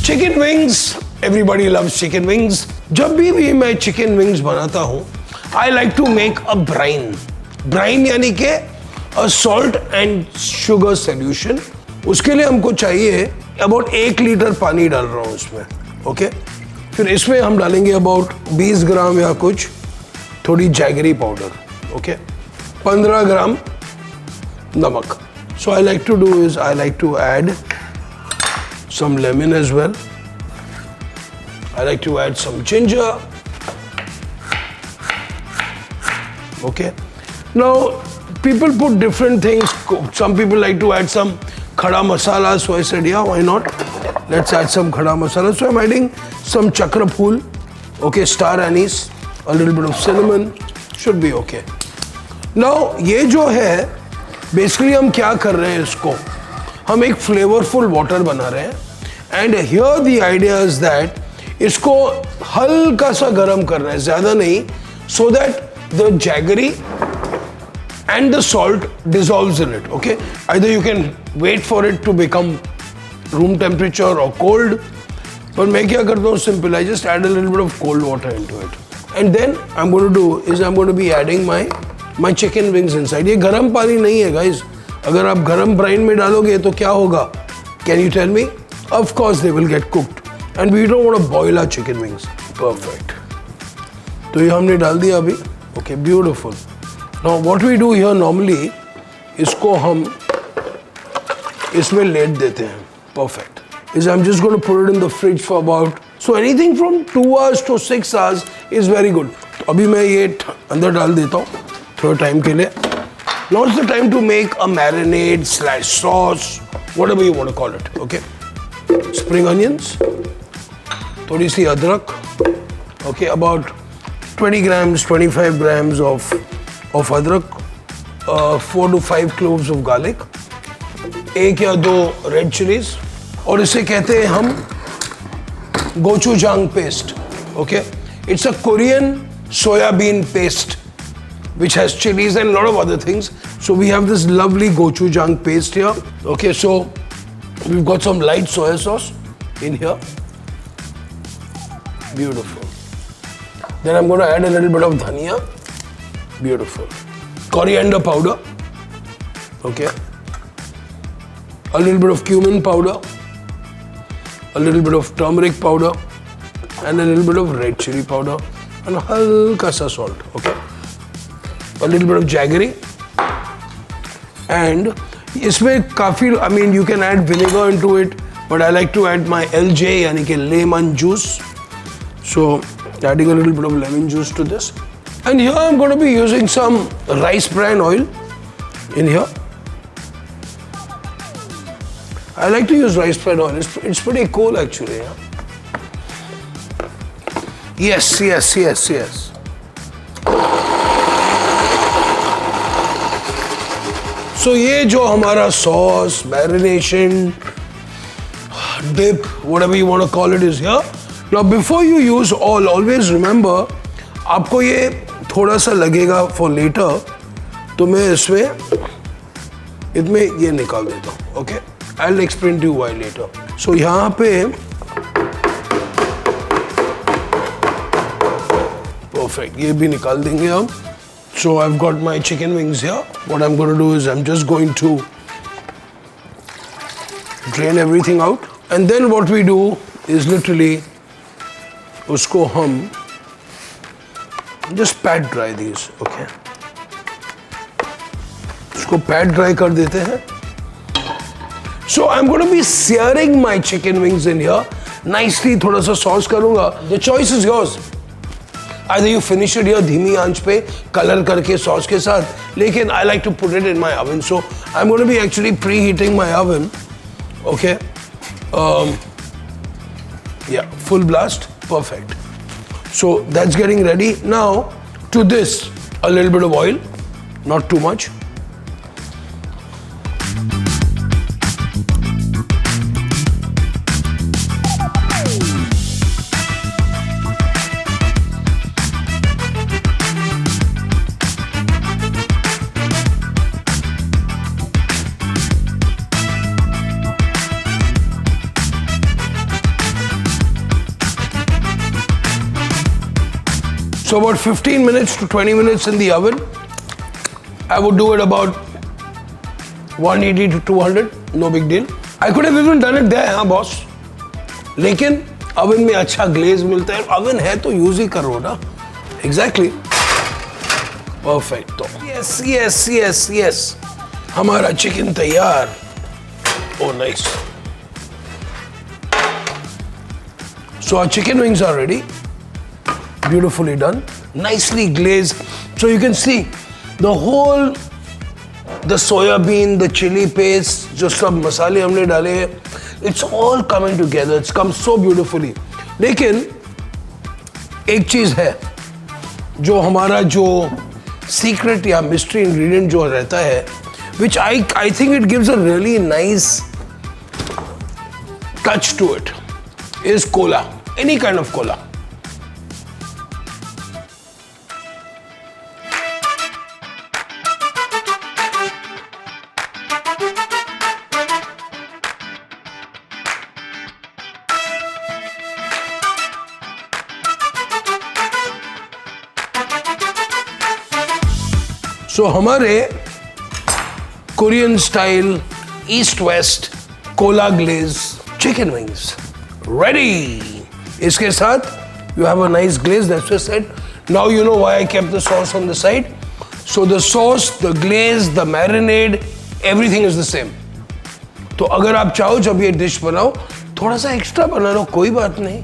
Chicken wings, everybody loves chicken wings. जब भी मैं चिकन विंग्स बनाता हूं, I like to make a brine. Brine यानी कि a salt and sugar solution. उसके लिए हमको चाहिए अबाउट 1 लीटर पानी डाल रहा हूं उसमें, ओके। फिर इसमें हम डालेंगे अबाउट 20 ग्राम या कुछ थोड़ी जैगरी पाउडर, ओके। 15 ग्राम नमक। So I like to do is I like to add some lemon as well. I like to add some ginger. Okay. Now, people put different things. Some people like to add some khada masala. So I said, yeah, why not? Let's add some khada masala. So I'm adding some chakra phool. Okay, star anise. A little bit of cinnamon. Should be okay. Now, ये जो है, basically हम क्या कर रहे हैं इसको? हम एक फ्लेवरफुल वाटर बना रहे हैं and here the idea is that इसको हल्का सा गर्म करना है, ज्यादा नहीं, so that the jaggery and the salt dissolves in it, okay. Either you can wait for it to become room temperature और कोल्ड, पर मैं क्या करता हूँ simple, I just add a little bit of cold water into it and then I am going to do is I am going to be adding my chicken wings inside. ये गर्म पानी नहीं है गाइस। अगर आप गरम Bryan में डालोगे तो क्या होगा? Can you tell me? Of course they will get cooked and we don't want to boil our chicken wings. Perfect. तो ये हमने डाल दिया अभी, okay, beautiful. Now what we do here normally, इसको हम इसमें लेट देते हैं। Perfect. Is I am just going to put it in the fridge for about, so anything from 2 hours to 6 hours is very good. तो अभी मैं ये अंदर डाल देता हूँ थोड़ा टाइम के लिए। Now it's the time to make a marinade slash sauce, whatever you want to call it, okay? Spring onions, थोड़ी सी अदरक, okay, about 20 grams, 25 grams of अदरक, 4 to 5 cloves of garlic, 1 या 2 red chillies, और इसे कहते हैं हम Gochujang Paste, okay? It's a Korean soybean paste which has chilies and a lot of other things. So we have this lovely gochujang paste here. Okay, so we've got some light soy sauce in here. Beautiful. Then I'm going to add a little bit of dhania. Beautiful. Coriander powder. Okay. A little bit of cumin powder. A little bit of turmeric powder. And a little bit of red chili powder. And halka sa salt. Okay. A little bit of jaggery, and इसमें काफ़ी, I mean you can add vinegar into it, but I like to add my LJ यानी कि lemon juice. So adding a little bit of lemon juice to this, and here I'm going to be using some rice bran oil in here. I like to use rice bran oil. It's pretty cool actually. Yeah? Yes. So ये जो हमारा sauce, marination, dip, whatever you want to call it is here. Now before you use all, always remember, आपको ये थोड़ा सा लगेगा for later, तो मैं इसमें ये निकाल देता हूँ, okay? I'll explain to you why later. So यहाँ पे perfect, ये भी निकाल देंगे हम। So I've got my chicken wings here. What I'm going to do is I'm just going to drain everything out, and then what we do is literally उसको हम just pat dry these, okay? उसको pat dry कर देते हैं। So I'm going to be searing my chicken wings in here nicely. थोड़ा सा sauce करूँगा. The choice is yours. Either you finish it here धीमी आंच पे कलर करके सॉस के साथ, लेकिन I like to put it in my oven. So I'm going to be actually preheating my oven. Okay. Yeah, full blast. Perfect. So that's getting ready. Now to this, a little bit of oil, not too much. So about 15 minutes to 20 minutes in the oven. I would do it about 180 to 200, no big deal. I could have even done it there, हाँ boss. लेकिन oven में अच्छा glaze मिलता है. Oven है तो use ही करो ना. Exactly. Perfect. Yes. हमारा chicken तैयार. Oh, nice. So our chicken wings are ready. Beautifully done. Nicely glazed. So you can see the whole, the soya bean, the chili paste, जो सब मसाले हमने डाले हैं, it's all coming together. It's come so beautifully. लेकिन एक चीज है जो हमारा जो secret या mystery ingredient जो रहता है, which I think it gives a really nice touch to it, is cola. Any kind of cola. So हमारे Korean style East West cola glaze chicken wings ready. इसके साथ you have a nice glaze, that's what I said. Now you know why I kept the sauce on the side. So the sauce, the glaze, the marinade, everything is the same. तो अगर आप चाहो जब ये dish बनाओ थोड़ा सा extra बना लो, कोई बात नहीं.